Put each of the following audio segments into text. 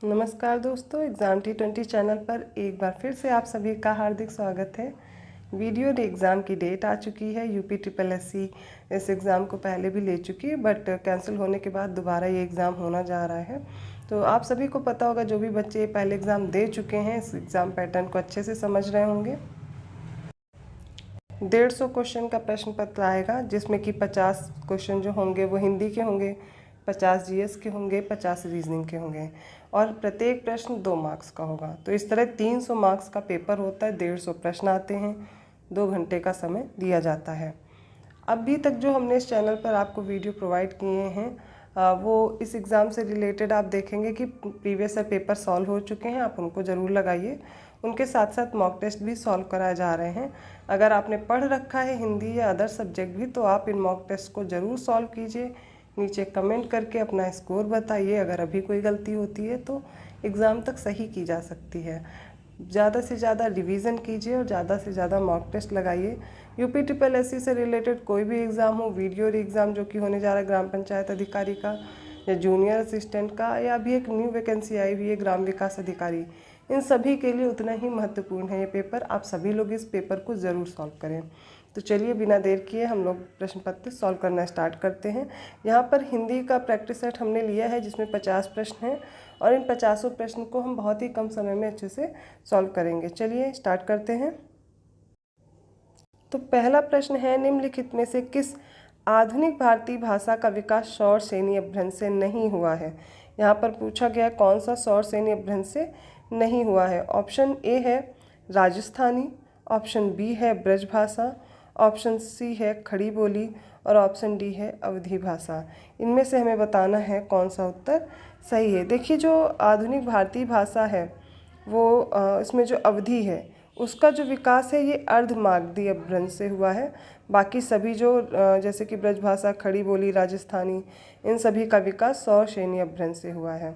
नमस्कार दोस्तों, exam T20 channel पर एक बार फिर से आप सभी का हार्दिक स्वागत है। वीडियो और एग्ज़ाम की डेट आ चुकी है। यूपी SSSC इस एग्ज़ाम को पहले भी ले चुकी है, बट कैंसिल होने के बाद दोबारा ये एग्ज़ाम होना जा रहा है। तो आप सभी को पता होगा, जो भी बच्चे पहले एग्ज़ाम दे चुके हैं, इस एग्ज़ाम पैटर्न को अच्छे से समझ रहे होंगे। 150 क्वेश्चन का प्रश्न पत्र आएगा, जिसमें कि 50 क्वेश्चन जो होंगे वो हिंदी के होंगे, 50 जीएस के होंगे, 50 रीजनिंग के होंगे और प्रत्येक प्रश्न 2 मार्क्स का होगा। तो इस तरह 300 मार्क्स का पेपर होता है। 150 प्रश्न आते हैं, 2 घंटे का समय दिया जाता है। अभी तक जो हमने इस चैनल पर आपको वीडियो प्रोवाइड किए हैं, वो इस एग्ज़ाम से रिलेटेड आप देखेंगे कि प्रीवियस ईयर पेपर सॉल्व हो चुके हैं। आप उनको ज़रूर लगाइए। उनके साथ साथ मॉक टेस्ट भी सॉल्व कराए जा रहे हैं। अगर आपने पढ़ रखा है हिंदी या अदर सब्जेक्ट भी, तो आप इन मॉक टेस्ट को ज़रूर सॉल्व कीजिए। नीचे कमेंट करके अपना स्कोर बताइए। अगर अभी कोई गलती होती है तो एग्ज़ाम तक सही की जा सकती है। ज़्यादा से ज़्यादा रिवीजन कीजिए और ज़्यादा से ज़्यादा मॉक टेस्ट लगाइए। यूपी SSSC से रिलेटेड कोई भी एग्ज़ाम हो, वीडियो एग्ज़ाम जो कि होने जा रहा है ग्राम पंचायत अधिकारी का या जूनियर असिस्टेंट का, या अभी एक न्यू वैकेंसी आई हुई है ग्राम विकास अधिकारी, इन सभी के लिए उतना ही महत्वपूर्ण है ये पेपर। आप सभी लोग इस पेपर को ज़रूर सॉल्व करें। तो चलिए बिना देर किए हम लोग प्रश्न पत्र सॉल्व करना स्टार्ट करते हैं। यहाँ पर हिंदी का प्रैक्टिस सेट हमने लिया है, जिसमें 50 प्रश्न हैं और इन 50 प्रश्न को हम बहुत ही कम समय में अच्छे से सॉल्व करेंगे। चलिए स्टार्ट करते हैं। तो पहला प्रश्न है, निम्नलिखित में से किस आधुनिक भारतीय भाषा का विकास सौर श्रेणी अपभ्रंश से नहीं हुआ है। यहाँ पर पूछा गया कौन सा सौर श्रेणी अपभ्रंश से नहीं हुआ है। ऑप्शन ए है राजस्थानी, ऑप्शन बी है ब्रजभाषा, ऑप्शन सी है खड़ी बोली और ऑप्शन डी है अवधी भाषा। इनमें से हमें बताना है कौन सा उत्तर सही है। देखिए, जो आधुनिक भारतीय भाषा है वो इसमें जो अवधी है उसका जो विकास है ये अर्धमागधी अपभ्रंश से हुआ है। बाकी सभी जो जैसे कि ब्रजभाषा, खड़ी बोली, राजस्थानी, इन सभी का विकास सौर श्रेणी अपभ्रंश से हुआ है।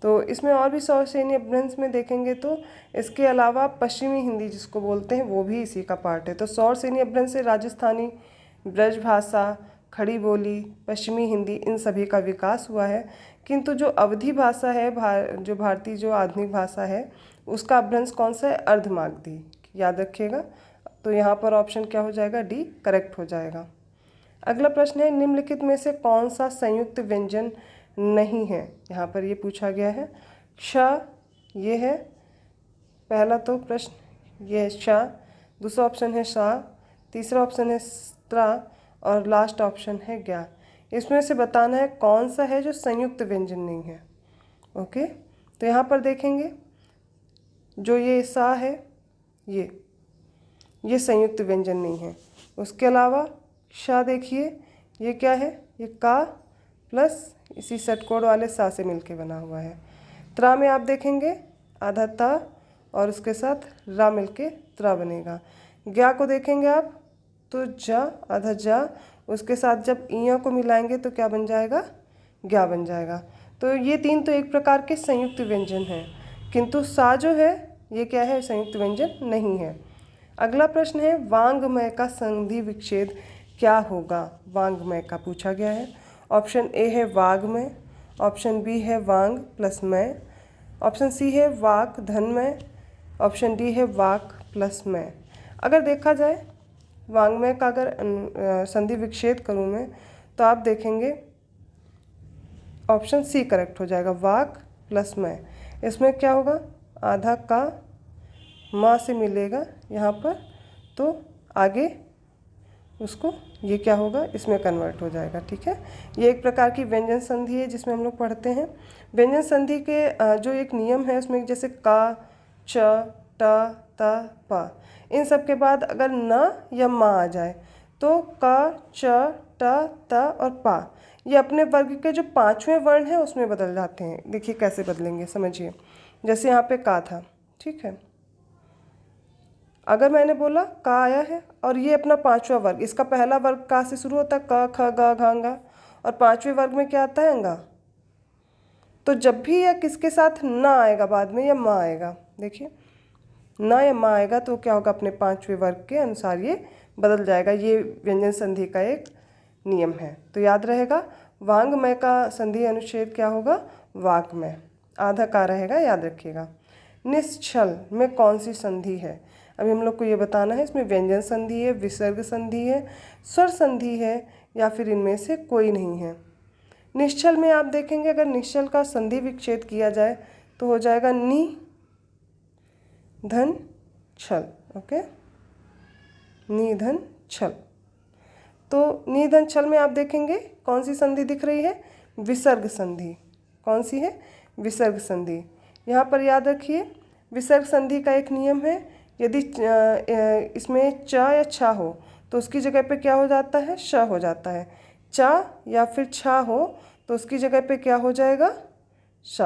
तो इसमें और भी सौर श्रेणी अपभ्रंश में देखेंगे तो इसके अलावा पश्चिमी हिंदी जिसको बोलते हैं वो भी इसी का पार्ट है। तो सौर श्रेणी अपभ्रंश से राजस्थानी, ब्रजभाषा, खड़ी बोली, पश्चिमी हिंदी, इन सभी का विकास हुआ है। किंतु जो अवधी भाषा है, जो भारतीय जो आधुनिक भाषा है, उसका अपभ्रंश कौन सा है? अर्धमागधी। याद रखिएगा। तो यहाँ पर ऑप्शन क्या हो जाएगा? डी करेक्ट हो जाएगा। अगला प्रश्न है, निम्नलिखित में से कौन सा संयुक्त व्यंजन नहीं है। यहाँ पर ये पूछा गया है। श ये है पहला तो प्रश्न, ये है श। दूसरा ऑप्शन है सा, तीसरा ऑप्शन है स्त्रा और लास्ट ऑप्शन है ज्ञा। इसमें से बताना है कौन सा है जो संयुक्त व्यंजन नहीं है। ओके, तो यहाँ पर देखेंगे जो ये सा है ये संयुक्त व्यंजन नहीं है। उसके अलावा शा देखिए, ये क्या है? ये का प्लस इसी षटकोण वाले सा से मिलके बना हुआ है। त्रा में आप देखेंगे आधा ता और उसके साथ रा मिलके त्रा बनेगा। ज्ञा को देखेंगे आप तो जा आधा जा, उसके साथ जब इया को मिलाएंगे तो क्या बन जाएगा? ज्ञा बन जाएगा। तो ये तीन तो एक प्रकार के संयुक्त व्यंजन हैं, किंतु सा जो है ये क्या है? संयुक्त व्यंजन नहीं है। अगला प्रश्न है, वांग्मय का संधि विच्छेद क्या होगा? वांग्मय का पूछा गया है। ऑप्शन ए है वाग्मय, ऑप्शन बी है वांग प्लस मय, ऑप्शन सी है वाक धनमय, ऑप्शन डी है वाक प्लस मय। अगर देखा जाए वांग्मय का अगर संधि विच्छेद करूँ मैं, तो आप देखेंगे ऑप्शन सी करेक्ट हो जाएगा, वाक प्लस मय। इसमें क्या होगा? आधा का माँ से मिलेगा यहाँ पर, तो आगे उसको ये क्या होगा? इसमें कन्वर्ट हो जाएगा। ठीक है, ये एक प्रकार की व्यंजन संधि है जिसमें हम लोग पढ़ते हैं। व्यंजन संधि के जो एक नियम है उसमें जैसे का, च, ट, त, प, इन सब के बाद अगर न या मा आ जाए तो का, च, ट, त और पा ये अपने वर्ग के जो 5वें वर्ण हैं उसमें बदल जाते हैं। देखिए कैसे बदलेंगे, समझिए। जैसे यहाँ पे का था, ठीक है, अगर मैंने बोला का आया है और ये अपना 5वां वर्ग, इसका पहला वर्ग का से शुरू होता है, क, ख, ग, घ, ङ, और 5वें वर्ग में क्या आता है? अंगा। तो जब भी यह किसके साथ ना आएगा बाद में, या माँ आएगा, देखिए ना या माँ आएगा तो क्या होगा? अपने 5वें वर्ग के अनुसार ये बदल जाएगा। ये व्यंजन संधि का एक नियम है, तो याद रहेगा। वांग्मय का संधि अनुच्छेद क्या होगा? वाग्मय। आधा का रहेगा, याद रखिएगा। निश्चल में कौन सी संधि है? अभी हम लोग को ये बताना है, इसमें व्यंजन संधि है, विसर्ग संधि है, स्वर संधि है, या फिर इनमें से कोई नहीं है। निश्चल में आप देखेंगे अगर निश्चल का संधि विच्छेद किया जाए तो हो जाएगा नि धन छल। ओके, नि धन छल। तो नि धन छल में आप देखेंगे कौन सी संधि दिख रही है? विसर्ग संधि। कौन सी है? विसर्ग संधि। यहाँ पर याद रखिए विसर्ग संधि का एक नियम है, यदि इसमें च या छ हो तो उसकी जगह पे क्या हो जाता है? श हो जाता है। च या फिर छ हो तो उसकी जगह पे क्या हो जाएगा? श।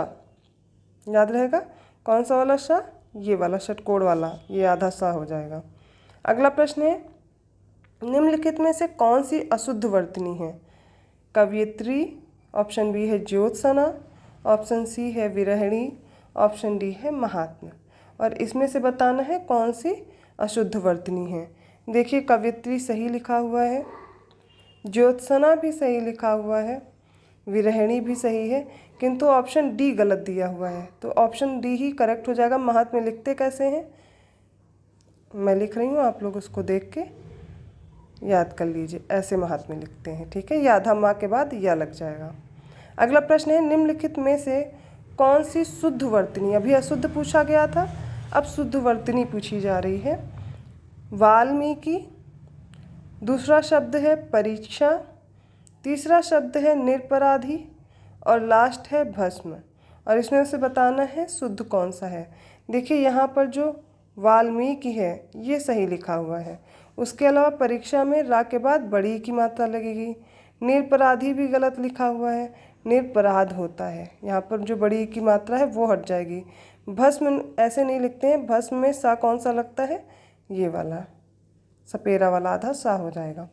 याद रहेगा कौन सा वाला श? ये वाला षटकोण वाला, ये आधा सा हो जाएगा। अगला प्रश्न है, निम्नलिखित में से कौन सी अशुद्ध वर्तनी है? कवयित्री, ऑप्शन बी है ज्योत्सना, ऑप्शन सी है विरहिणी, ऑप्शन डी है महात्मा। और इसमें से बताना है कौन सी अशुद्ध वर्तनी है। देखिए कवयित्री सही लिखा हुआ है, ज्योत्सना भी सही लिखा हुआ है, विरहिणी भी सही है, किंतु ऑप्शन डी गलत दिया हुआ है, तो ऑप्शन डी ही करेक्ट हो जाएगा। महात्मा लिखते कैसे हैं? मैं लिख रही हूँ, आप लोग उसको देख के याद कर लीजिए, ऐसे महात्मा लिखते हैं। ठीक है, या आधा माँ के बाद या लग जाएगा। अगला प्रश्न है, निम्नलिखित में से कौन सी शुद्ध वर्तनी? अभी अशुद्ध पूछा गया था, अब शुद्ध वर्तनी पूछी जा रही है। वाल्मीकि, दूसरा शब्द है परीक्षा, तीसरा शब्द है निरपराधी, और लास्ट है भस्म। और इसमें से बताना है शुद्ध कौन सा है। देखिए यहाँ पर जो वाल्मीकि है ये सही लिखा हुआ है, उसके अलावा परीक्षा में रा के बाद बड़ी की मात्रा लगेगी। निरपराधी भी गलत लिखा हुआ है, निरपराध होता है, यहाँ पर जो बड़ी की मात्रा है वो हट जाएगी। भस्म ऐसे नहीं लिखते हैं, भस्म में सा कौन सा लगता है? ये वाला सपेरा वाला आधा सा हो जाएगा।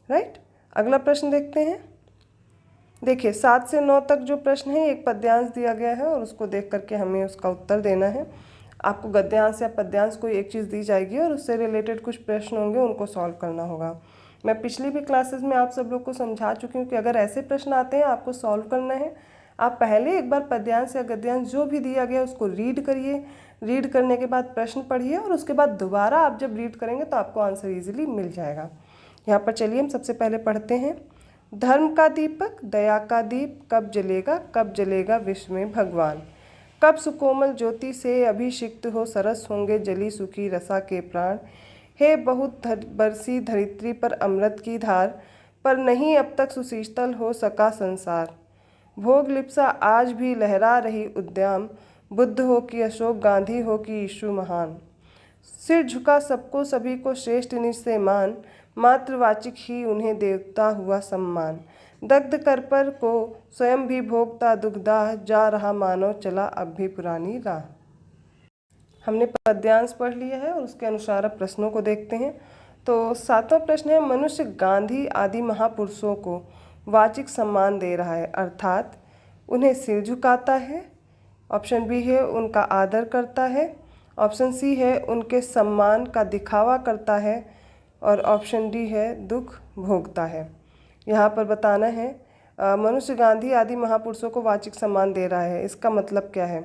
राइट, अगला प्रश्न देखते हैं। देखिए 7 से 9 तक जो प्रश्न है एक पद्यांश दिया गया है और उसको देख करके हमें उसका उत्तर देना है। आपको गद्यांश या पद्यांश कोई एक चीज़ दी जाएगी और उससे रिलेटेड कुछ प्रश्न होंगे, उनको सॉल्व करना होगा। मैं पिछली भी क्लासेस में आप सब लोग को समझा चुकी हूँ कि अगर ऐसे प्रश्न आते हैं आपको सॉल्व करना है, आप पहले एक बार पद्यांश या गद्यांश जो भी दिया गया उसको रीड करिए, रीड करने के बाद प्रश्न पढ़िए और उसके बाद दोबारा आप जब रीड करेंगे तो आपको आंसर ईजिली मिल जाएगा। यहाँ पर चलिए हम सबसे पहले पढ़ते हैं। धर्म का दीपक, दया का दीप, कब जलेगा विश्व में भगवान। कब सुकोमल ज्योति से अभिषिक्त हो सरस होंगे जली सुखी रसा के प्राण। हे बहुत बरसी धरित्री पर अमृत की धार, पर नहीं अब तक सुशीतल हो सका संसार। भोग लिप्सा आज भी लहरा रही उद्याम, बुद्ध हो कि अशोक, गांधी हो कि यीशु महान। सिर झुका सबको सभी को श्रेष्ठ निज से मान, मातृवाचिक ही उन्हें देवता हुआ सम्मान। दग्ध कर पर को स्वयं भी भोगता दुखदाह, जा रहा मानव चला अब भी पुरानी राह। हमने पद्यांश पढ़ लिया है और उसके अनुसार अब प्रश्नों को देखते हैं। तो 7वां प्रश्न है, मनुष्य गांधी आदि महापुरुषों को वाचिक सम्मान दे रहा है, अर्थात उन्हें सिर झुकाता है। ऑप्शन बी है उनका आदर करता है, ऑप्शन सी है उनके सम्मान का दिखावा करता है, और ऑप्शन डी है दुख भोगता है। यहाँ पर बताना है मनुष्य गांधी आदि महापुरुषों को वाचिक सम्मान दे रहा है, इसका मतलब क्या है?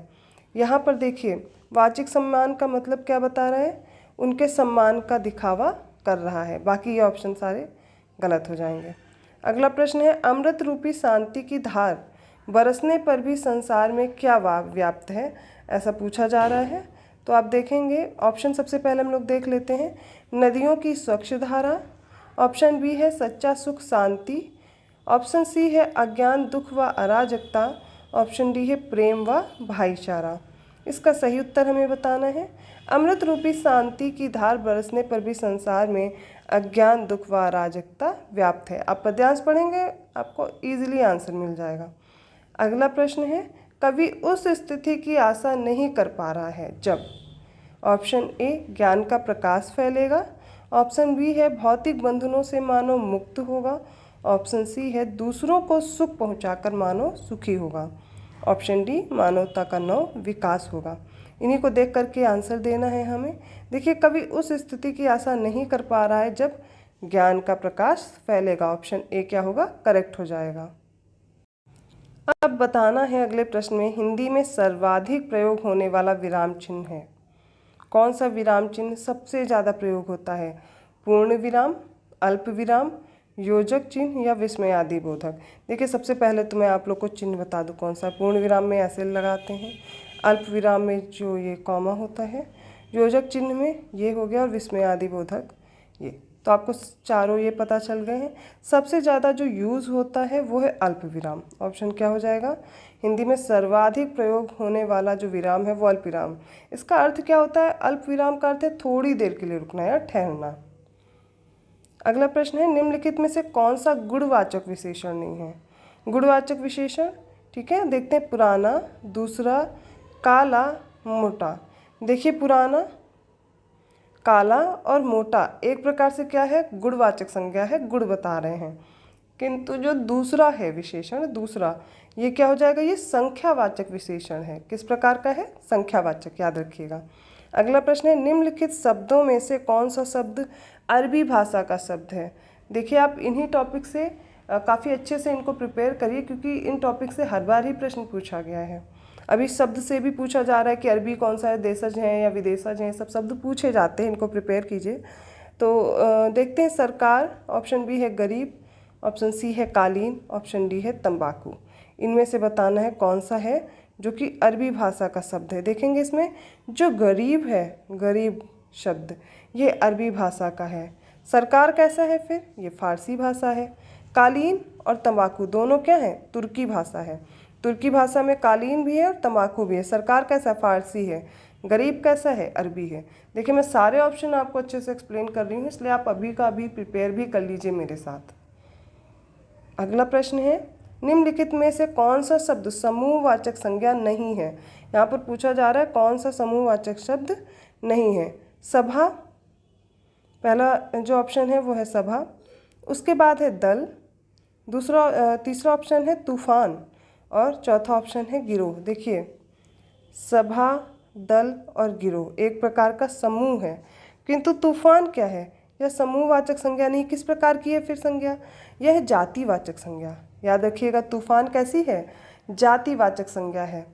यहाँ पर देखिए वाचिक सम्मान का मतलब क्या बता रहा है? उनके सम्मान का दिखावा कर रहा है। बाकी ये ऑप्शन सारे गलत हो जाएंगे। अगला प्रश्न है, अमृत रूपी शांति की धार बरसने पर भी संसार में क्या व्याप्त है, ऐसा पूछा जा रहा है। तो आप देखेंगे ऑप्शन सबसे पहले हम लोग देख लेते हैं, नदियों की स्वच्छ धारा, ऑप्शन बी है सच्चा सुख शांति, ऑप्शन सी है अज्ञान दुख व अराजकता, ऑप्शन डी है प्रेम व भाईचारा। इसका सही उत्तर हमें बताना है। अमृत रूपी शांति की धार बरसने पर भी संसार में अज्ञान दुख व अराजकता व्याप्त है। आप पद्यांश पढ़ेंगे आपको इजीली आंसर मिल जाएगा। अगला प्रश्न है, कवि उस स्थिति की आशा नहीं कर पा रहा है जब। ऑप्शन ए ज्ञान का प्रकाश फैलेगा, ऑप्शन बी है भौतिक बंधनों से मानव मुक्त होगा, ऑप्शन सी है दूसरों को सुख पहुंचाकर मानव सुखी होगा, ऑप्शन डी मानवता का नव विकास होगा। इन्हीं को देख करके आंसर देना है हमें। देखिए कवि उस स्थिति की आशा नहीं कर पा रहा है जब ज्ञान का प्रकाश फैलेगा, ऑप्शन ए क्या होगा? करेक्ट हो जाएगा। अब बताना है अगले प्रश्न में हिंदी में सर्वाधिक प्रयोग होने वाला विराम चिन्ह है। कौन सा विराम चिन्ह सबसे ज़्यादा प्रयोग होता है? पूर्ण विराम, अल्प विराम, योजक चिन्ह या विस्मयादि बोधक। देखिए सबसे पहले तो मैं आप लोग को चिन्ह बता दूं कौन सा। पूर्ण विराम में ऐसे लगाते हैं, अल्प विराम में जो ये कॉमा होता है, योजक चिन्ह में ये हो गया, और विस्मयादि बोधक ये। तो आपको चारों ये पता चल गए हैं। सबसे ज़्यादा जो यूज़ होता है वो है अल्प विराम। ऑप्शन क्या हो जाएगा? हिंदी में सर्वाधिक प्रयोग होने वाला जो विराम है वो अल्प विराम। इसका अर्थ क्या होता है? अल्प विराम का अर्थ है थोड़ी देर के लिए रुकना या ठहरना। अगला प्रश्न है निम्नलिखित में से कौन सा गुणवाचक विशेषण नहीं है? गुणवाचक विशेषण, ठीक है, देखते हैं। पुराना, दूसरा, काला, मोटा। देखिए पुराना, काला और मोटा एक प्रकार से क्या है? गुणवाचक संज्ञा है, गुण बता रहे हैं। किंतु जो दूसरा है विशेषण, दूसरा, ये क्या हो जाएगा? ये संख्यावाचक विशेषण है। किस प्रकार का है? संख्यावाचक, याद रखिएगा। अगला प्रश्न है निम्नलिखित शब्दों में से कौन सा शब्द अरबी भाषा का शब्द है? देखिए आप इन्हीं टॉपिक से काफ़ी अच्छे से इनको प्रिपेयर करिए, क्योंकि इन टॉपिक से हर बार ही प्रश्न पूछा गया है। अभी शब्द से भी पूछा जा रहा है कि अरबी कौन सा है, देशज हैं या विदेशज हैं, सब शब्द पूछे जाते हैं, इनको प्रिपेयर कीजिए। तो देखते हैं। सरकार, ऑप्शन बी है गरीब, ऑप्शन सी है कालीन, ऑप्शन डी है तंबाकू। इनमें से बताना है कौन सा है जो कि अरबी भाषा का शब्द है। देखेंगे इसमें जो गरीब है, गरीब शब्द, ये अरबी भाषा का है। सरकार कैसा है फिर? ये फारसी भाषा है। कालीन और तंबाकू दोनों क्या है? तुर्की भाषा है। तुर्की भाषा में कालीन भी है और तंबाकू भी है। सरकार कैसा? फारसी है। गरीब कैसा है? अरबी है। देखिए मैं सारे ऑप्शन आपको अच्छे से एक्सप्लेन कर रही हूँ, इसलिए आप अभी का अभी प्रिपेयर भी कर लीजिए मेरे साथ। अगला प्रश्न है निम्नलिखित में से कौन सा शब्द समूहवाचक संज्ञा नहीं है? यहाँ पर पूछा जा रहा है कौन सा समूहवाचक शब्द नहीं है। सभा, पहला जो ऑप्शन है वो है सभा। उसके बाद है दल, तीसरा ऑप्शन है तूफान, और चौथा ऑप्शन है गिरोह। देखिए सभा, दल और गिरोह एक प्रकार का समूह है, किंतु तूफान क्या है? यह समूहवाचक संज्ञा नहीं। किस प्रकार की है फिर संज्ञा? यह है जातिवाचक संज्ञा। याद रखिएगा, तूफान कैसी है? जातिवाचक संज्ञा है।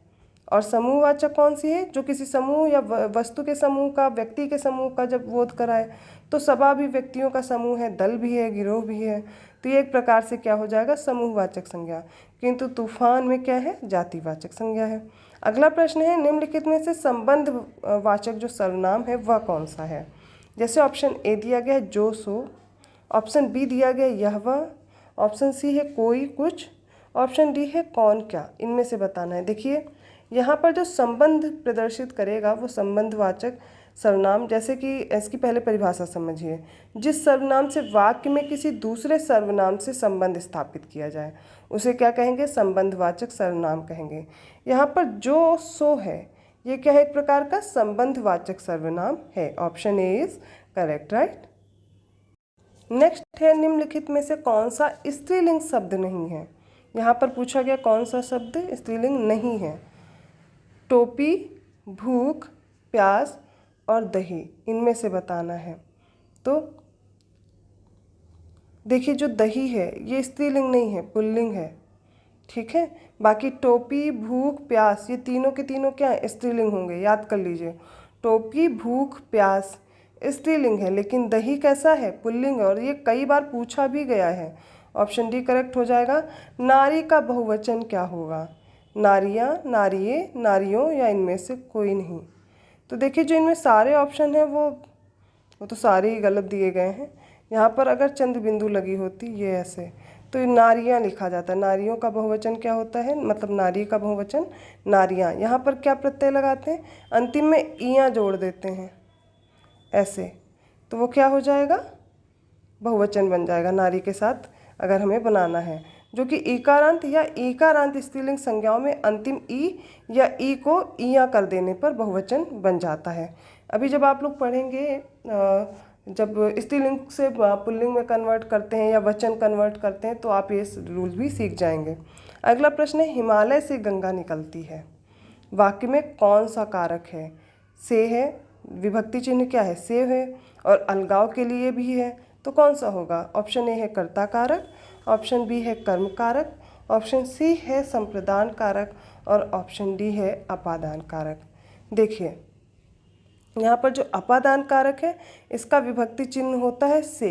और समूहवाचक कौन सी है? जो किसी समूह या वस्तु के समूह का, व्यक्ति के समूह का जब बोध कराए। तो सभा भी व्यक्तियों का समूह है, दल भी है, गिरोह भी है, तो ये एक प्रकार से क्या हो जाएगा? समूहवाचक संज्ञा। किंतु तूफान में क्या है? जातिवाचक संज्ञा है। अगला प्रश्न है निम्नलिखित में से संबंध वाचक जो सर्वनाम है वह कौन सा है? जैसे ऑप्शन ए दिया गया है जो सो, ऑप्शन बी दिया गया यह वह, ऑप्शन सी है कोई कुछ, ऑप्शन डी है कौन क्या। इनमें से बताना है। देखिए यहाँ पर जो संबंध प्रदर्शित करेगा वो संबंधवाचक सर्वनाम, जैसे कि इसकी पहले परिभाषा समझिए। जिस सर्वनाम से वाक्य में किसी दूसरे सर्वनाम से संबंध स्थापित किया जाए उसे क्या कहेंगे? संबंधवाचक सर्वनाम कहेंगे। यहाँ पर जो सो है ये क्या है? एक प्रकार का संबंधवाचक सर्वनाम है। Option A is correct, right. Next है निम्नलिखित में से कौन सा स्त्रीलिंग शब्द नहीं है? यहाँ पर पूछा गया कौन सा शब्द स्त्रीलिंग नहीं है। टोपी, भूख, प्यास और दही, इनमें से बताना है। तो देखिए जो दही है ये स्त्रीलिंग नहीं है, पुल्लिंग है, ठीक है। बाकी टोपी, भूख, प्यास ये तीनों के तीनों क्या है? स्त्रीलिंग होंगे, याद कर लीजिए। टोपी, भूख, प्यास स्त्रीलिंग है, लेकिन दही कैसा है? पुल्लिंग है, और ये कई बार पूछा भी गया है। ऑप्शन डी करेक्ट हो जाएगा। नारी का बहुवचन क्या होगा? नारियाँ, नारिये, नारियों, या इनमें से कोई नहीं। तो देखिए जो इनमें सारे ऑप्शन हैं वो तो सारे ही गलत दिए गए हैं। यहाँ पर अगर चंद्र बिंदु लगी होती ये ऐसे, तो नारियाँ लिखा जाता है। नारियों का बहुवचन क्या होता है? मतलब नारी का बहुवचन नारियाँ। यहाँ पर क्या प्रत्यय लगाते हैं? अंतिम में इयाँ जोड़ देते हैं ऐसे, तो वो क्या हो जाएगा? बहुवचन बन जाएगा नारी के साथ, अगर हमें बनाना है। जो कि ईकारांत या ईकारांत स्त्रीलिंग संज्ञाओं में अंतिम ई या ई को इया कर देने पर बहुवचन बन जाता है। अभी जब आप लोग पढ़ेंगे, जब स्त्रीलिंग से पुल्लिंग में कन्वर्ट करते हैं या वचन कन्वर्ट करते हैं, तो आप ये रूल भी सीख जाएंगे। अगला प्रश्न है हिमालय से गंगा निकलती है, वाक्य में कौन सा कारक है? से है, विभक्ति चिन्ह क्या है? से है, और अलगाव के लिए भी है, तो कौन सा होगा? ऑप्शन ए है कर्ता कारक, ऑप्शन बी है कर्म कारक, ऑप्शन सी है संप्रदान कारक और ऑप्शन डी है अपादान कारक। देखिए यहाँ पर जो अपादान कारक है इसका विभक्ति चिन्ह होता है से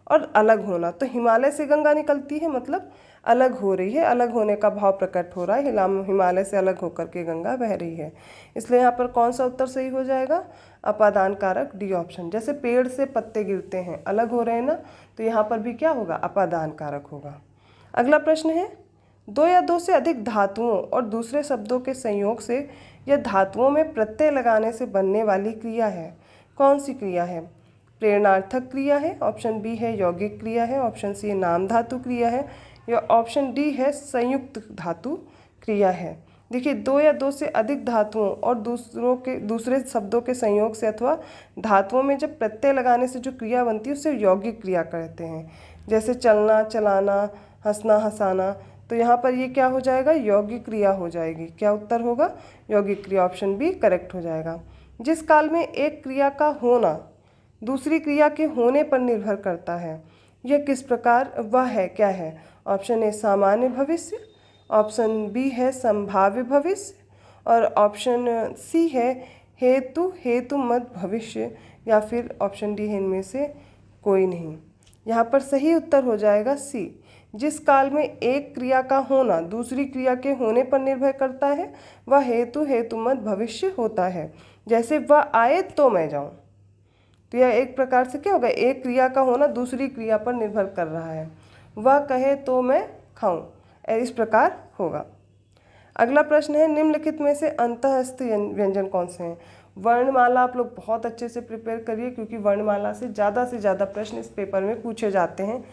और अलग होना, तो हिमालय से गंगा निकलती है मतलब अलग हो रही है, अलग होने का भाव प्रकट हो रहा है, हिमालय से अलग होकर के गंगा बह रही है। इसलिए यहाँ पर कौन सा उत्तर सही हो जाएगा? अपादान कारक डी ऑप्शन। जैसे पेड़ से पत्ते गिरते हैं, अलग हो रहे हैं ना, तो यहाँ पर भी क्या होगा? अपादान कारक होगा। अगला प्रश्न है, दो या दो से अधिक धातुओं और दूसरे शब्दों के संयोग से यह धातुओं में प्रत्यय लगाने से बनने वाली क्रिया है। कौन सी क्रिया है? प्रेरणार्थक क्रिया है, ऑप्शन बी है यौगिक क्रिया है, ऑप्शन सी नाम धातु क्रिया है, या ऑप्शन डी है संयुक्त धातु क्रिया है। देखिए दो या दो से अधिक धातुओं और दूसरे शब्दों के संयोग से अथवा धातुओं में जब प्रत्यय लगाने से जो क्रिया बनती है उसे यौगिक क्रिया कहते हैं। जैसे चलना, चलाना, हंसना, हंसाना, तो यहाँ पर ये क्या हो जाएगा? यौगिक क्रिया हो जाएगी। क्या उत्तर होगा? यौगिक क्रिया, ऑप्शन बी करेक्ट हो जाएगा। जिस काल में एक क्रिया का होना दूसरी क्रिया के होने पर निर्भर करता है, यह किस प्रकार वह है, क्या है? ऑप्शन ए सामान्य भविष्य, ऑप्शन बी है संभाव्य भविष्य और ऑप्शन सी है हेतु मत भविष्य, या फिर ऑप्शन डी है इनमें से कोई नहीं। यहाँ पर सही उत्तर हो जाएगा सी। जिस काल में एक क्रिया का होना दूसरी क्रिया के होने पर निर्भर करता है वह हेतु मत भविष्य होता है। जैसे वह आए तो मैं जाऊँ, तो यह एक प्रकार से क्या होगा? एक क्रिया का होना दूसरी क्रिया पर निर्भर कर रहा है। वह कहे तो मैं खाऊं, इस प्रकार होगा। अगला प्रश्न है, निम्नलिखित में से अंतःस्थ व्यंजन कौन से हैं? वर्णमाला आप लोग बहुत अच्छे से प्रिपेयर करिए क्योंकि वर्णमाला से ज़्यादा प्रश्न इस पेपर में पूछे जाते हैं।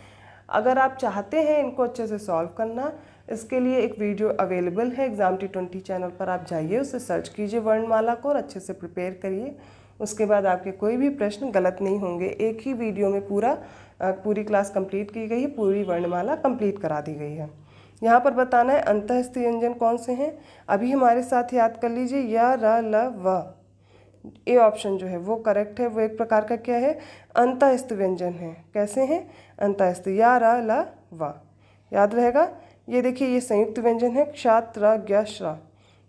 अगर आप चाहते हैं इनको अच्छे से सॉल्व करना, इसके लिए एक वीडियो अवेलेबल है एग्जाम T20 चैनल पर, आप जाइए उसे सर्च कीजिए वर्णमाला को और अच्छे से प्रिपेयर करिए। उसके बाद आपके कोई भी प्रश्न गलत नहीं होंगे। एक ही वीडियो में पूरी क्लास कंप्लीट की गई है, पूरी वर्णमाला कंप्लीट करा दी गई है। यहाँ पर बताना है अंतःस्थ व्यंजन कौन से हैं। अभी हमारे साथ याद कर लीजिए, य, र, ल, व। ए ऑप्शन जो है वो करेक्ट है। वो एक प्रकार का क्या है? अंतःस्थ व्यंजन है। कैसे हैं? अंतःस्थ, या, र, ल, व। याद रहेगा। ये देखिए ये संयुक्त व्यंजन है, क्ष, त्र, ज्ञ, श्र।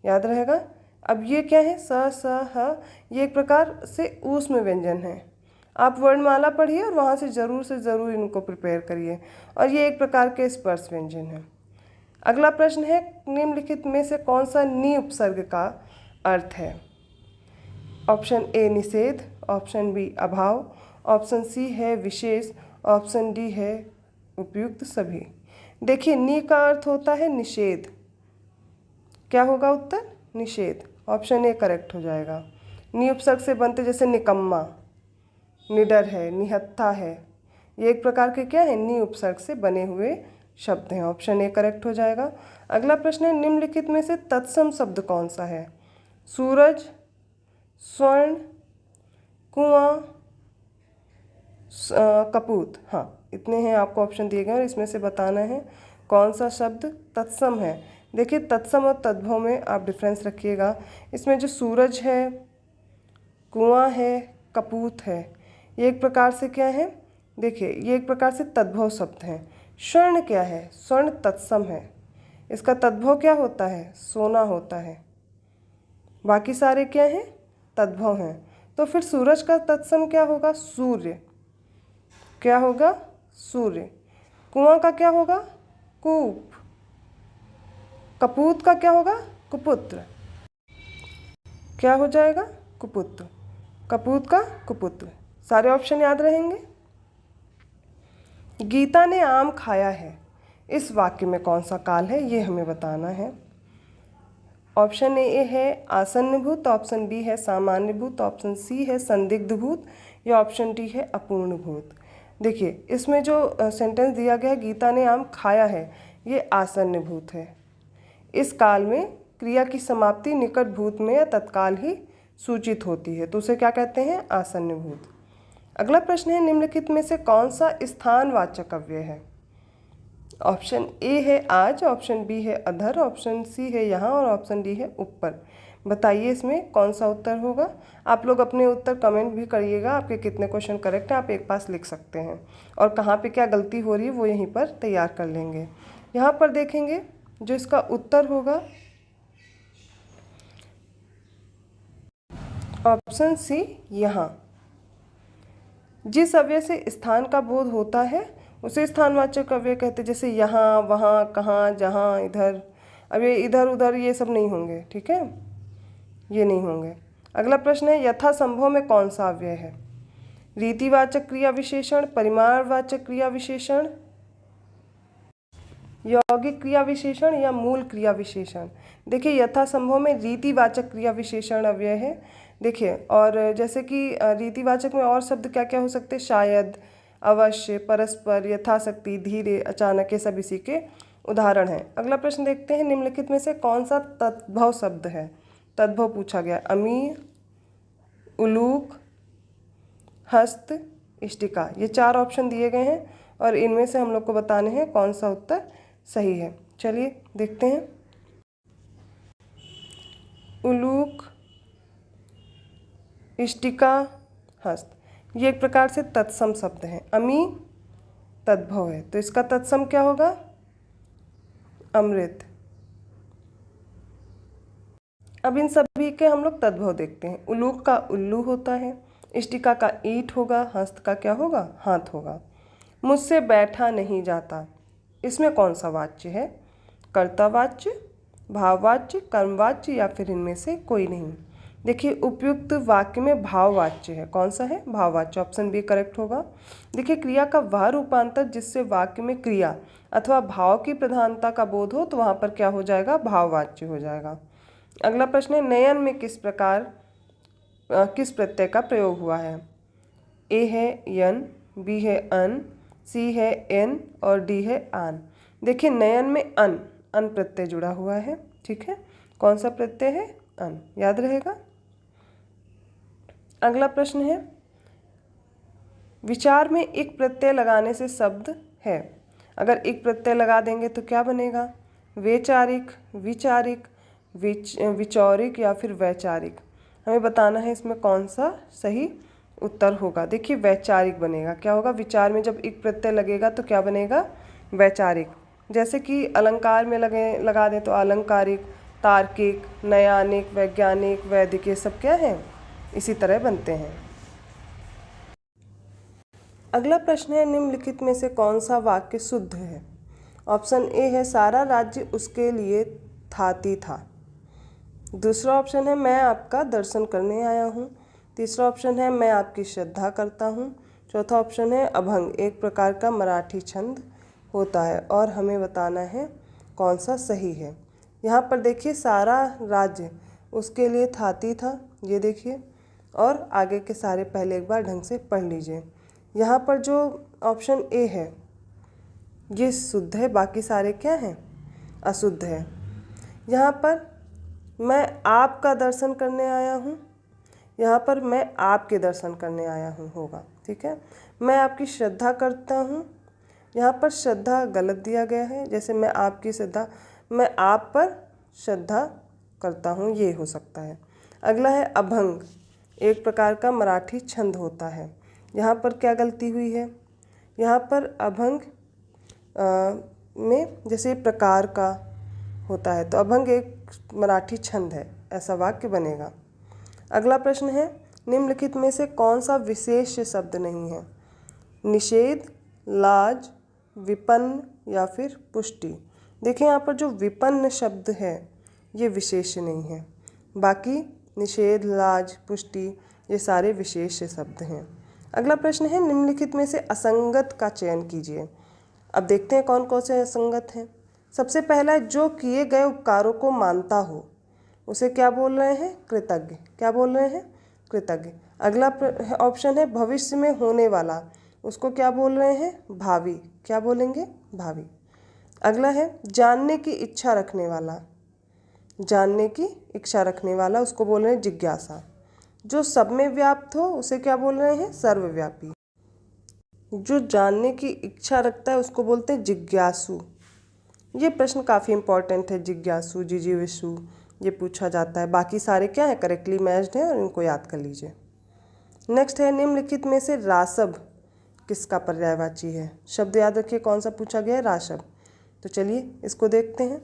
याद रहेगा। अब ये क्या है? स, स, ह। ये एक प्रकार से ऊष्म व्यंजन है। आप वर्णमाला पढ़िए और वहाँ से ज़रूर इनको प्रिपेयर करिए। और ये एक प्रकार के स्पर्श व्यंजन है। अगला प्रश्न है, निम्नलिखित में से कौन सा नि उपसर्ग का अर्थ है? ऑप्शन ए निषेध, ऑप्शन बी अभाव, ऑप्शन सी है विशेष, ऑप्शन डी है उपयुक्त सभी। देखिए नि का अर्थ होता है निषेध। क्या होगा उत्तर? निषेध। ऑप्शन ए करेक्ट हो जाएगा। नि उपसर्ग से बनते जैसे निकम्मा, निडर है, निहत्था है, ये एक प्रकार के क्या है? नि उपसर्ग से बने हुए शब्द हैं। ऑप्शन ए करेक्ट हो जाएगा। अगला प्रश्न है, निम्नलिखित में से तत्सम शब्द कौन सा है? सूरज, स्वर्ण, कुआं, कपूत। हाँ, इतने हैं आपको ऑप्शन दिए गए और इसमें से बताना है कौन सा शब्द तत्सम है। देखिए तत्सम और तद्भव में आप डिफरेंस रखिएगा। इसमें जो सूरज है, कुआं है, कपूत है, ये एक प्रकार से क्या है? देखिए ये एक प्रकार से तद्भव शब्द हैं। स्वर्ण क्या है? स्वर्ण तत्सम है। इसका तद्भव क्या होता है? सोना होता है। बाकी सारे क्या हैं? तद्भव हैं। तो फिर सूरज का तत्सम क्या होगा? सूर्य। क्या होगा? सूर्य। कुआं का क्या होगा? कूप। कपूत का क्या होगा? कुपुत्र। क्या हो जाएगा? कुपुत्र। कपूत का कुपुत्र। सारे ऑप्शन याद रहेंगे। गीता ने आम खाया है, इस वाक्य में कौन सा काल है? ये हमें बताना है। ऑप्शन ए है आसन्न भूत, ऑप्शन बी है सामान्य भूत, ऑप्शन सी है संदिग्ध भूत, या ऑप्शन डी है अपूर्ण भूत। देखिए इसमें जो सेंटेंस दिया गया है गीता ने आम खाया है, ये आसन्न भूत है। इस काल में क्रिया की समाप्ति निकट भूत में या तत्काल ही सूचित होती है, तो उसे क्या कहते हैं? आसन्न भूत। अगला प्रश्न है, निम्नलिखित में से कौन सा स्थानवाचक अव्यय है? ऑप्शन ए है आज, ऑप्शन बी है अधर, ऑप्शन सी है यहाँ और ऑप्शन डी है ऊपर। बताइए इसमें कौन सा उत्तर होगा। आप लोग अपने उत्तर कमेंट भी करिएगा, आपके कितने क्वेश्चन करेक्ट हैं आप एक पास लिख सकते हैं, और कहाँ पे क्या गलती हो रही है वो यहीं पर तैयार कर लेंगे। यहाँ पर देखेंगे जो इसका उत्तर होगा ऑप्शन सी। यहाँ जिस अव्यय से स्थान का बोध होता है उसे स्थानवाचक अव्यय कहते हैं। जैसे यहाँ, वहाँ, कहाँ, जहाँ, इधर। अब ये इधर उधर ये सब नहीं होंगे, ठीक है, ये नहीं होंगे। अगला प्रश्न है यथासंभव में कौन सा अव्यय है? रीतिवाचक क्रिया विशेषण, परिमाणवाचक क्रिया विशेषण, यौगिक क्रिया विशेषण या मूल क्रिया विशेषण। देखिए यथासंभव में रीतिवाचक क्रिया विशेषण अव्यय है। देखिए और जैसे कि रीतिवाचक में और शब्द क्या क्या हो सकते हैं? शायद, अवश्य, परस्पर, यथाशक्ति, धीरे, अचानक, ये सब इसी के उदाहरण हैं। अगला प्रश्न देखते हैं निम्नलिखित में से कौन सा तद्भव शब्द है? तद्भव पूछा गया। अमी, उलूक, हस्त, इष्टिका, ये 4 ऑप्शन दिए गए हैं और इनमें से हम लोग को बताने हैं कौन सा उत्तर सही है। चलिए देखते हैं। उलूक, इष्टिका, हस्त, ये एक प्रकार से तत्सम शब्द हैं। अमी तद्भव है तो इसका तत्सम क्या होगा? अमृत। अब इन सभी के हम लोग तद्भव देखते हैं। उलूक का उल्लू होता है, इष्टिका का ईंट होगा, हस्त का क्या होगा? हाथ होगा। मुझसे बैठा नहीं जाता, इसमें कौन सा वाच्य है? कर्तावाच्य, भाववाच्य, कर्मवाच्य या फिर इनमें से कोई नहीं। देखिए उपयुक्त वाक्य में भाववाच्य है। कौन सा है? भाववाच्य। ऑप्शन बी करेक्ट होगा। देखिए क्रिया का वह रूपांतर जिससे वाक्य में क्रिया अथवा भाव की प्रधानता का बोध हो तो वहाँ पर क्या हो जाएगा? भाववाच्य हो जाएगा। अगला प्रश्न है नयन में किस किस प्रत्यय का प्रयोग हुआ है? ए है यन, बी है अन, सी है एन और डी है आन। देखिए नयन में अन प्रत्यय जुड़ा हुआ है, ठीक है। कौन सा प्रत्यय है? अन, याद रहेगा। अगला प्रश्न है विचार में एक प्रत्यय लगाने से शब्द है। अगर एक प्रत्यय लगा देंगे तो क्या बनेगा? वैचारिक, विचारिक, विचौरिक या फिर वैचारिक। हमें बताना है इसमें कौन सा सही उत्तर होगा। देखिए वैचारिक बनेगा। क्या होगा? विचार में जब एक प्रत्यय लगेगा तो क्या बनेगा? वैचारिक। जैसे कि अलंकार में लगा दें तो अलंकारिक, तार्किक, नैयानिक, वैज्ञानिक, वैदिक, ये सब क्या है? इसी तरह बनते हैं। अगला प्रश्न है निम्नलिखित में से कौन सा वाक्य शुद्ध है? ऑप्शन ए है सारा राज्य उसके लिए थाती था। दूसरा ऑप्शन है मैं आपका दर्शन करने आया हूँ। तीसरा ऑप्शन है मैं आपकी श्रद्धा करता हूँ। चौथा ऑप्शन है अभंग एक प्रकार का मराठी छंद होता है और हमें बताना है कौन सा सही है। यहाँ पर देखिए सारा राज्य उसके लिए थाती था, ये देखिए, और आगे के सारे पहले एक बार ढंग से पढ़ लीजिए। यहाँ पर जो ऑप्शन ए है ये शुद्ध है, बाकी सारे क्या हैं? अशुद्ध है। यहाँ पर मैं आपका दर्शन करने आया हूँ, यहाँ पर मैं आपके दर्शन करने आया हूँ होगा, ठीक है। मैं आपकी श्रद्धा करता हूँ, यहाँ पर श्रद्धा गलत दिया गया है। जैसे मैं आपकी श्रद्धा, मैं आप पर श्रद्धा करता हूँ, ये हो सकता है। अगला है अभंग एक प्रकार का मराठी छंद होता है। यहाँ पर क्या गलती हुई है? यहाँ पर अभंग में जैसे प्रकार का होता है तो अभंग एक मराठी छंद है, ऐसा वाक्य बनेगा। अगला प्रश्न है निम्नलिखित में से कौन सा विशेष शब्द नहीं है? निषेध, लाज, विपन्न या फिर पुष्टि। देखिए यहाँ पर जो विपन्न शब्द है ये विशेष नहीं है, बाकी निषेध, लाज, पुष्टि ये सारे विशेष शब्द हैं। अगला प्रश्न है निम्नलिखित में से असंगत का चयन कीजिए। अब देखते हैं कौन कौन से असंगत हैं। सबसे पहला है जो किए गए उपकारों को मानता हो, उसे क्या बोल रहे हैं? कृतज्ञ। क्या बोल रहे हैं? कृतज्ञ। अगला ऑप्शन है भविष्य में होने वाला, उसको क्या बोल रहे हैं? भावी। क्या बोलेंगे? भावी। अगला है जानने की इच्छा रखने वाला, जानने की इच्छा रखने वाला उसको बोल रहे हैं जिज्ञासा। जो सब में व्याप्त हो उसे क्या बोल रहे हैं? सर्वव्यापी। जो जानने की इच्छा रखता है उसको बोलते हैं जिज्ञासु। ये प्रश्न काफ़ी इंपॉर्टेंट है, जिज्ञासु, जिजीविषु, ये पूछा जाता है। बाकी सारे क्या है? करेक्टली मैच्ड हैं और इनको याद कर लीजिए। नेक्स्ट है निम्नलिखित में से रासव किसका पर्यायवाची है? शब्द याद रखिए कौन सा पूछा गया है? रासव। तो चलिए इसको देखते हैं।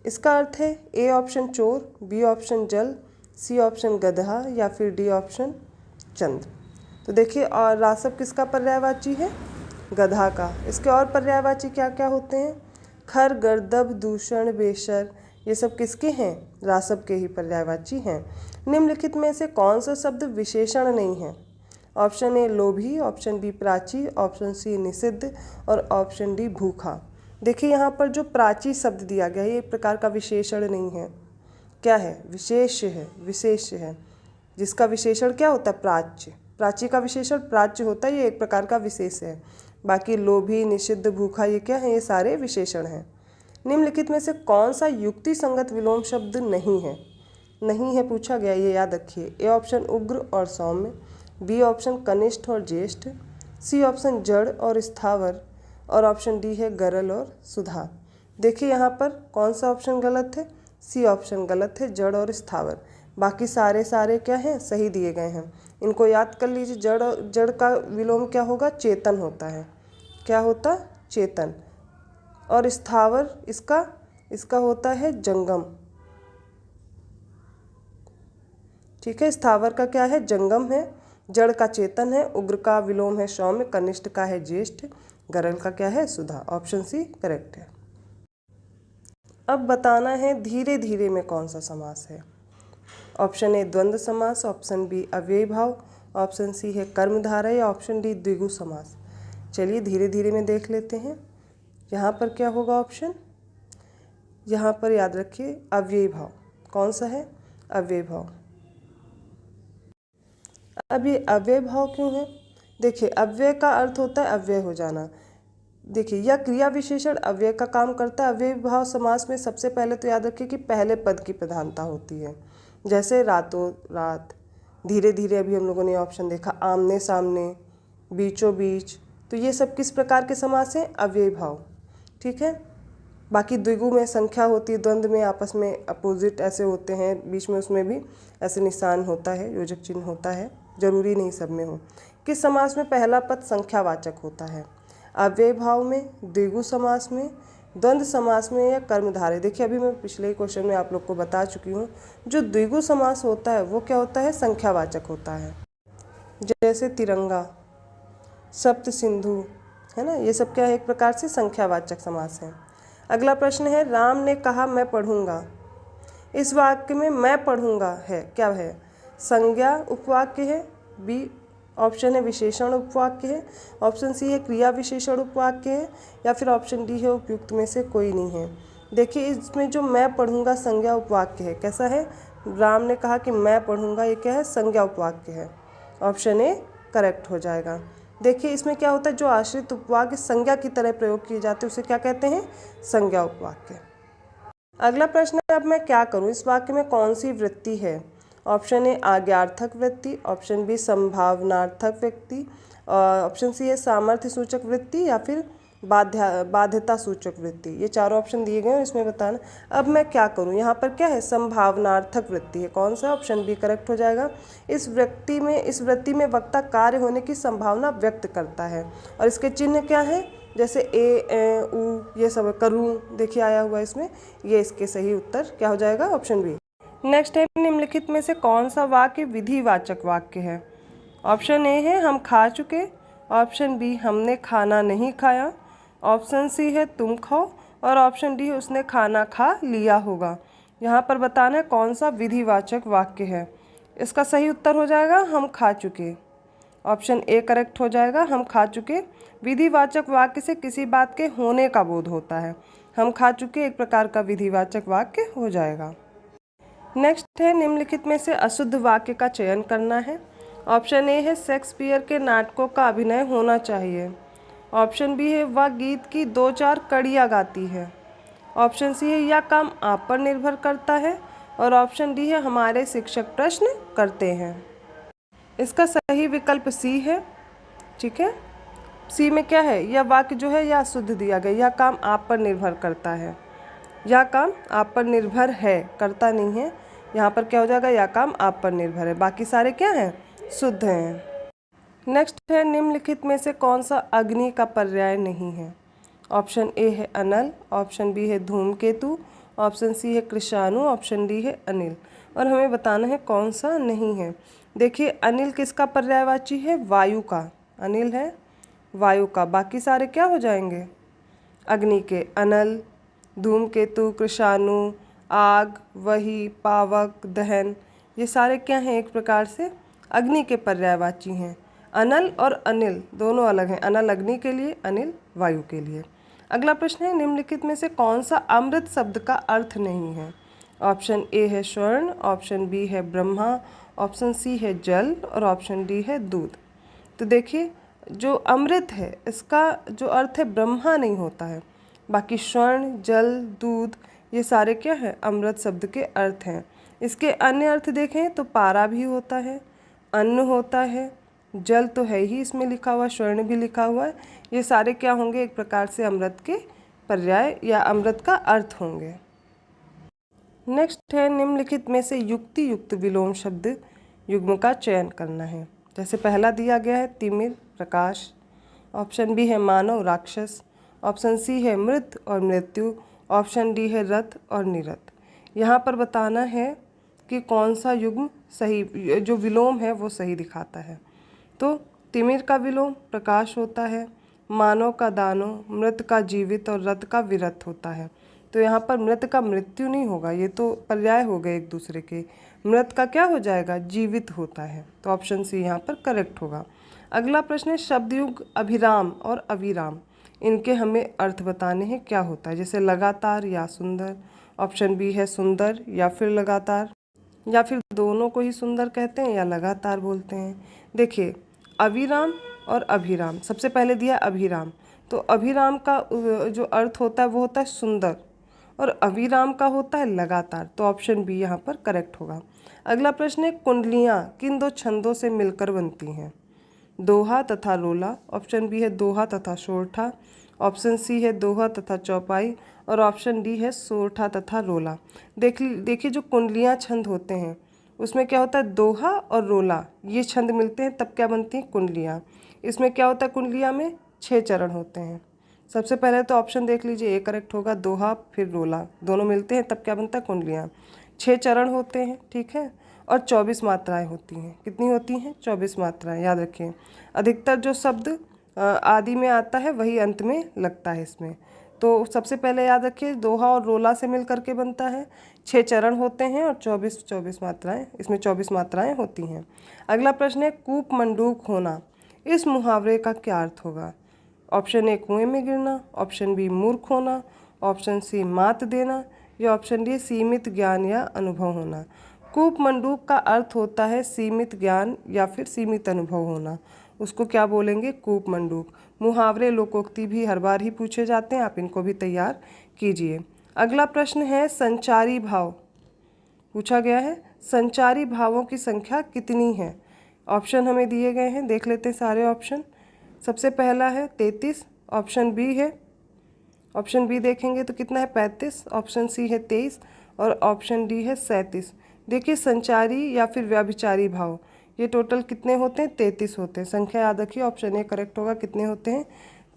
इसका अर्थ है ए ऑप्शन चोर, बी ऑप्शन जल, सी ऑप्शन गधा या फिर डी ऑप्शन चंद्र। तो देखिए, और रासव किसका पर्यायवाची है? गधा का। इसके और पर्यायवाची क्या क्या होते हैं? खर, गर्दभ, दूषण, बेशर, ये सब किसके हैं? रासव के ही पर्यायवाची हैं। निम्नलिखित में से कौन सा शब्द विशेषण नहीं है? ऑप्शन ए लोभी, ऑप्शन बी प्राची, ऑप्शन सी निषिद्ध और ऑप्शन डी भूखा। देखिए यहाँ पर जो प्राची शब्द दिया गया है ये एक प्रकार का विशेषण नहीं है। क्या है? विशेष है, विशेष है, जिसका विशेषण क्या होता है? प्राच्य। प्राची का विशेषण प्राच्य होता है, ये एक प्रकार का विशेष है। बाकी लोभी, निषिद्ध, भूखा ये क्या है? ये सारे विशेषण हैं। निम्नलिखित में से कौन सा युक्ति संगत विलोम शब्द नहीं है? नहीं है पूछा गया, ये याद रखिए। ए ऑप्शन उग्र और सौम्य, बी ऑप्शन कनिष्ठ और ज्येष्ठ, सी ऑप्शन जड़ और स्थावर और ऑप्शन डी है गरल और सुधा। देखिए यहाँ पर कौन सा ऑप्शन गलत है? सी ऑप्शन गलत है, जड़ और स्थावर। बाकी सारे क्या हैं? सही दिए गए हैं। इनको याद कर लीजिए। जड़ का विलोम क्या होगा? चेतन होता है। क्या होता? चेतन। और स्थावर इसका होता है जंगम। ठीक है, स्थावर का क्या है? जंगम है। जड़ का चेतन है। उग्र का विलोम है सौम्य, कनिष्ठ का है ज्येष्ठ, गरल का क्या है? सुधा। ऑप्शन सी करेक्ट है। अब बताना है धीरे धीरे में कौन सा समास है। ऑप्शन ए द्वंद्व समास, ऑप्शन बी अव्ययी भाव, ऑप्शन सी है कर्मधारय या ऑप्शन डी द्विगु समास। चलिए धीरे धीरे में देख लेते हैं। यहाँ पर क्या होगा ऑप्शन? यहाँ पर याद रखिए अव्ययी भाव। कौन सा है? अव्ययी भाव। अब ये अव्यय भाव क्यों है? देखिए, अव्यय का अर्थ होता है अव्यय हो जाना। देखिए, यह क्रिया विशेषण अव्यय का काम करता है। अव्ययी भाव समास में सबसे पहले तो याद रखिए कि पहले पद की प्रधानता होती है। जैसे रातों रात, धीरे धीरे, अभी हम लोगों ने ऑप्शन देखा, आमने सामने, बीचों बीच, तो ये सब किस प्रकार के समास हैं? अव्ययी भाव। ठीक है। बाकी द्विगु में संख्या होती है, द्वंद्व में आपस में अपोजिट ऐसे होते हैं, बीच में उसमें भी ऐसे निशान होता है, योजक चिन्ह होता है, जरूरी नहीं सब में हो। किस समास में पहला पद संख्यावाचक होता है? अव्ययी भाव में, द्विगु समास में, द्वंद्व समास में या कर्मधारय। देखिए, अभी मैं पिछले क्वेश्चन में आप लोग को बता चुकी हूँ, जो द्विगु समास होता है वो क्या होता है? संख्यावाचक होता है। जैसे तिरंगा, सप्त सिंधु, है ना, ये सब क्या है? एक प्रकार से संख्यावाचक समास है। अगला प्रश्न है, राम ने कहा मैं पढ़ूंगा। इस वाक्य में मैं पढ़ूंगा है क्या है? संज्ञा उपवाक्य है, बी ऑप्शन है विशेषण उपवाक्य है, ऑप्शन सी है क्रिया विशेषण उपवाक्य है, या फिर ऑप्शन डी है उपयुक्त में से कोई नहीं है। देखिए, इसमें जो मैं पढ़ूंगा संज्ञा उपवाक्य है। कैसा है? राम ने कहा कि मैं पढ़ूंगा, ये क्या है? संज्ञा उपवाक्य है। ऑप्शन ए करेक्ट हो जाएगा। देखिए, इसमें क्या होता है? जो आश्रित उपवाक्य संज्ञा की तरह प्रयोग किए जाते हैं उसे क्या कहते हैं? संज्ञा उपवाक्य। अगला प्रश्न है, अब मैं क्या करूं? इस वाक्य में कौन सी वृत्ति है? ऑप्शन ए आज्ञार्थक वृत्ति, ऑप्शन बी संभावनार्थक वृत्ति, ऑप्शन सी है सामर्थ्य सूचक वृत्ति, या फिर बाध्यता सूचक वृत्ति। ये चारों ऑप्शन दिए गए हैं, इसमें बताना। अब मैं क्या करूं? यहाँ पर क्या है? संभावनार्थक वृत्ति है। कौन सा? ऑप्शन बी करेक्ट हो जाएगा। इस वृत्ति में वक्ता कार्य होने की संभावना व्यक्त करता है। और इसके चिन्ह क्या है? जैसे ए, उ, ये सब करूँ, देखिए आया हुआ इसमें, ये इसके सही उत्तर क्या हो जाएगा? Option B. नेक्स्ट है, निम्नलिखित में से कौन सा वाक्य विधिवाचक वाक्य है? ऑप्शन ए है हम खा चुके, ऑप्शन बी हमने खाना नहीं खाया, ऑप्शन सी है तुम खाओ, और ऑप्शन डी उसने खाना खा लिया होगा। यहाँ पर बताना है कौन सा विधिवाचक वाक्य है। इसका सही उत्तर हो जाएगा हम खा चुके। ऑप्शन ए करेक्ट हो जाएगा, हम खा चुके। विधिवाचक वाक्य से किसी बात के होने का बोध होता है। हम खा चुके एक प्रकार का विधिवाचक वाक्य हो जाएगा। नेक्स्ट है, निम्नलिखित में से अशुद्ध वाक्य का चयन करना है। ऑप्शन ए है शेक्सपियर के नाटकों का अभिनय होना चाहिए, ऑप्शन बी है वह गीत की 2-4 कड़ियाँ गाती है, ऑप्शन सी है यह काम आप पर निर्भर करता है, और ऑप्शन डी है हमारे शिक्षक प्रश्न करते हैं। इसका सही विकल्प सी है। ठीक है, सी में क्या है? यह वाक्य जो है यह अशुद्ध दिया गया, यह काम आप पर निर्भर करता है। यह काम आप पर निर्भर है, करता नहीं है। यहाँ पर क्या हो जाएगा? यह काम आप पर निर्भर है। बाकी सारे क्या हैं? शुद्ध हैं। नेक्स्ट है, निम्नलिखित में से कौन सा अग्नि का पर्याय नहीं है? ऑप्शन ए है अनल, ऑप्शन बी है धूमकेतु, ऑप्शन सी है कृषाणु, ऑप्शन डी है अनिल। और हमें बताना है कौन सा नहीं है। देखिए अनिल किसका पर्यायवाची है? वायु का। अनिल है वायु का, बाकी सारे क्या हो जाएंगे? अग्नि के। अनल, धूमकेतु, कृषाणु, आग, वही, पावक, दहन, ये सारे क्या हैं? एक प्रकार से अग्नि के पर्यायवाची हैं। अनल और अनिल दोनों अलग हैं, अनल अग्नि के लिए, अनिल वायु के लिए। अगला प्रश्न है निम्नलिखित में से कौन सा अमृत शब्द का अर्थ नहीं है? ऑप्शन ए है स्वर्ण, ऑप्शन बी है ब्रह्मा, ऑप्शन सी है जल और ऑप्शन डी है दूध। तो देखिए जो अमृत है इसका जो अर्थ है ब्रह्मा नहीं होता है, बाकी स्वर्ण, जल, दूध ये सारे क्या है? अमृत शब्द के अर्थ हैं। इसके अन्य अर्थ देखें तो पारा भी होता है, अन्न होता है, जल तो है ही इसमें लिखा हुआ, स्वर्ण भी लिखा हुआ है, ये सारे क्या होंगे? एक प्रकार से अमृत के पर्याय या अमृत का अर्थ होंगे। नेक्स्ट है निम्नलिखित में से युक्ति युक्त विलोम शब्द युग्म का चयन करना है। जैसे पहला दिया गया है तिमिर प्रकाश, ऑप्शन बी है मानव राक्षस, ऑप्शन सी है मृत और मृत्यु, ऑप्शन डी है रथ और निरथ। यहाँ पर बताना है कि कौन सा युग्म सही, जो विलोम है वो सही दिखाता है। तो तिमिर का विलोम प्रकाश होता है, मानव का दानव, मृत का जीवित और रथ का विरथ होता है। तो यहाँ पर मृत का मृत्यु नहीं होगा, ये तो पर्याय हो गए एक दूसरे के। मृत का क्या हो जाएगा? जीवित होता है। तो ऑप्शन सी यहाँ पर करेक्ट होगा। अगला प्रश्न है शब्दयुग अभिराम और अविराम, इनके हमें अर्थ बताने हैं क्या होता है। जैसे लगातार या सुंदर, ऑप्शन बी है सुंदर या फिर लगातार, या फिर दोनों को ही सुंदर कहते हैं या लगातार बोलते हैं। देखिए अविराम और अभिराम, सबसे पहले दिया अभिराम, तो अभिराम का जो अर्थ होता है वो होता है सुंदर और अविराम का होता है लगातार। तो ऑप्शन बी यहाँ पर करेक्ट होगा। अगला प्रश्न है कुंडलियाँ किन दो छंदों से मिलकर बनती हैं? दोहा तथा रोला, ऑप्शन बी है दोहा तथा सोरठा, ऑप्शन सी है दोहा तथा चौपाई और ऑप्शन डी है सोरठा तथा रोला। देखिए जो कुंडलियाँ छंद होते हैं उसमें क्या होता है? दोहा और रोला ये छंद मिलते हैं तब क्या बनती हैं? कुंडलियाँ। इसमें क्या होता है? कुंडलियाँ में 6 चरण होते हैं। सबसे पहले तो ऑप्शन देख लीजिए, ए करेक्ट होगा, दोहा फिर रोला दोनों मिलते हैं तब क्या बनता है? कुंडलियाँ। 6 चरण होते हैं, ठीक है, और 24 मात्राएं होती हैं। कितनी होती हैं? 24 मात्राएं, याद रखिए। अधिकतर जो शब्द आदि में आता है वही अंत में लगता है इसमें। तो सबसे पहले याद रखिए दोहा और रोला से मिल करके बनता है, 6 चरण होते हैं और 24 मात्राएं, इसमें 24 मात्राएं होती हैं। अगला प्रश्न है कूप मंडूक होना, इस मुहावरे का क्या अर्थ होगा? ऑप्शन ए कुएं में गिरना, ऑप्शन बी मूर्ख होना, ऑप्शन सी मात देना या ऑप्शन डी सीमित ज्ञान या अनुभव होना। कूप मंडूक का अर्थ होता है सीमित ज्ञान या फिर सीमित अनुभव होना, उसको क्या बोलेंगे? कूप मंडूक। मुहावरे लोकोक्ति भी हर बार ही पूछे जाते हैं, आप इनको भी तैयार कीजिए। अगला प्रश्न है संचारी भाव पूछा गया है, संचारी भावों की संख्या कितनी है? ऑप्शन हमें दिए गए हैं, देख लेते हैं सारे ऑप्शन। सबसे पहला है 33, ऑप्शन बी है, ऑप्शन बी देखेंगे तो कितना है? 35, ऑप्शन सी है 23 और ऑप्शन डी है 37। देखिए संचारी या फिर व्याभिचारी भाव ये टोटल कितने होते हैं? 33 होते हैं। संख्या याद रखिए, ऑप्शन ए करेक्ट होगा। कितने होते हैं?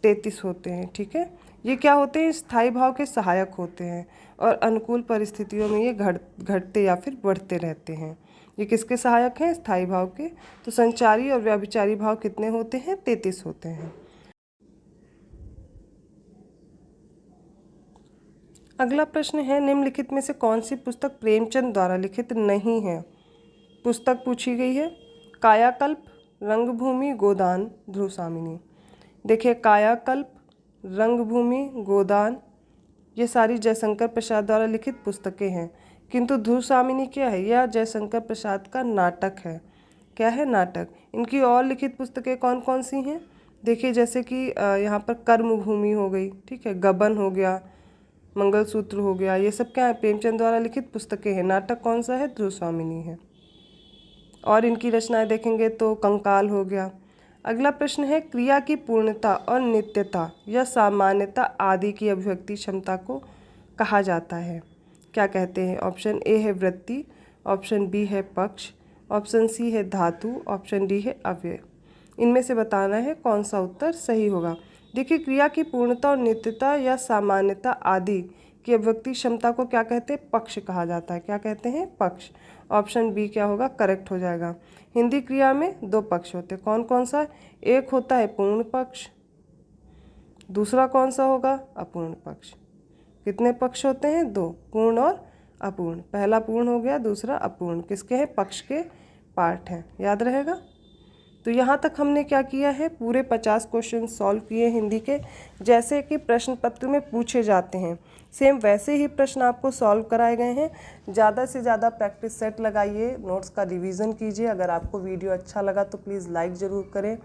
33 होते हैं, ठीक है। ये क्या होते हैं? स्थायी भाव के सहायक होते हैं और अनुकूल परिस्थितियों में ये घटते या फिर बढ़ते रहते हैं। ये किसके सहायक हैं? स्थायी भाव के। तो संचारी और व्याभिचारी भाव कितने होते हैं? 33 होते हैं। अगला प्रश्न है निम्नलिखित में से कौन सी पुस्तक प्रेमचंद द्वारा लिखित नहीं है? पुस्तक पूछी गई है कायाकल्प, रंगभूमि, गोदान, ध्रुवसामिनी। देखिए कायाकल्प, रंगभूमि, गोदान ये सारी जयशंकर प्रसाद द्वारा लिखित पुस्तकें हैं, किंतु ध्रुवसामिनी क्या है? यह जयशंकर प्रसाद का नाटक है। क्या है? नाटक। इनकी और लिखित पुस्तकें कौन कौन सी हैं? देखिए जैसे कि यहाँ पर कर्मभूमि हो गई, ठीक है, गबन हो गया, मंगलसूत्र हो गया, ये सब क्या है? प्रेमचंद द्वारा लिखित पुस्तकें हैं। नाटक कौन सा है? ध्रुवसामिनी है। और इनकी रचनाएं देखेंगे तो कंकाल हो गया। अगला प्रश्न है क्रिया की पूर्णता और नित्यता या सामान्यता आदि की अभिव्यक्ति क्षमता को कहा जाता है, क्या कहते हैं? ऑप्शन ए है वृत्ति, ऑप्शन बी है पक्ष, ऑप्शन सी है धातु, ऑप्शन डी है अव्यय। इनमें से बताना है कौन सा उत्तर सही होगा। देखिए, क्रिया की पूर्णता और नित्यता या सामान्यता आदि की अभिव्यक्ति क्षमता को क्या कहते हैं? पक्ष कहा जाता है। क्या कहते हैं? पक्ष। ऑप्शन बी क्या होगा? करेक्ट हो जाएगा। हिंदी क्रिया में दो पक्ष होते हैं। कौन कौन सा? एक होता है पूर्ण पक्ष, दूसरा कौन सा होगा? अपूर्ण पक्ष। कितने पक्ष होते हैं? दो, पूर्ण और अपूर्ण। पहला पूर्ण हो गया, दूसरा अपूर्ण। किसके हैं? पक्ष के पार्ट हैं। याद रहेगा। तो यहाँ तक हमने क्या किया है? पूरे 50 क्वेश्चन सॉल्व किए हिंदी के, जैसे कि प्रश्न पत्र में पूछे जाते हैं। सेम वैसे ही प्रश्न आपको सॉल्व कराए गए हैं। ज़्यादा से ज़्यादा प्रैक्टिस सेट लगाइए, नोट्स का रिवीजन कीजिए। अगर आपको वीडियो अच्छा लगा तो प्लीज़ लाइक ज़रूर करें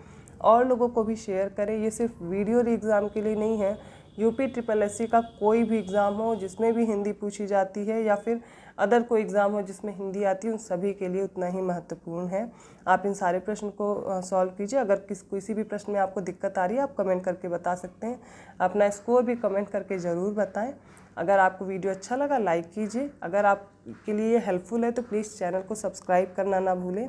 और लोगों को भी शेयर करें। ये सिर्फ वीडियो एग्ज़ाम के लिए नहीं है, UPSSC का कोई भी एग्ज़ाम हो जिसमें भी हिंदी पूछी जाती है या फिर अदर कोई एग्ज़ाम हो जिसमें हिंदी आती है, उन सभी के लिए उतना ही महत्वपूर्ण है। आप इन सारे प्रश्न को सॉल्व कीजिए। अगर किसी भी प्रश्न में आपको दिक्कत आ रही है, आप कमेंट करके बता सकते हैं। अपना स्कोर भी कमेंट करके ज़रूर बताएं। अगर आपको वीडियो अच्छा लगा लाइक कीजिए। अगर आपके लिए हेल्पफुल है तो प्लीज़ चैनल को सब्सक्राइब करना ना भूलें।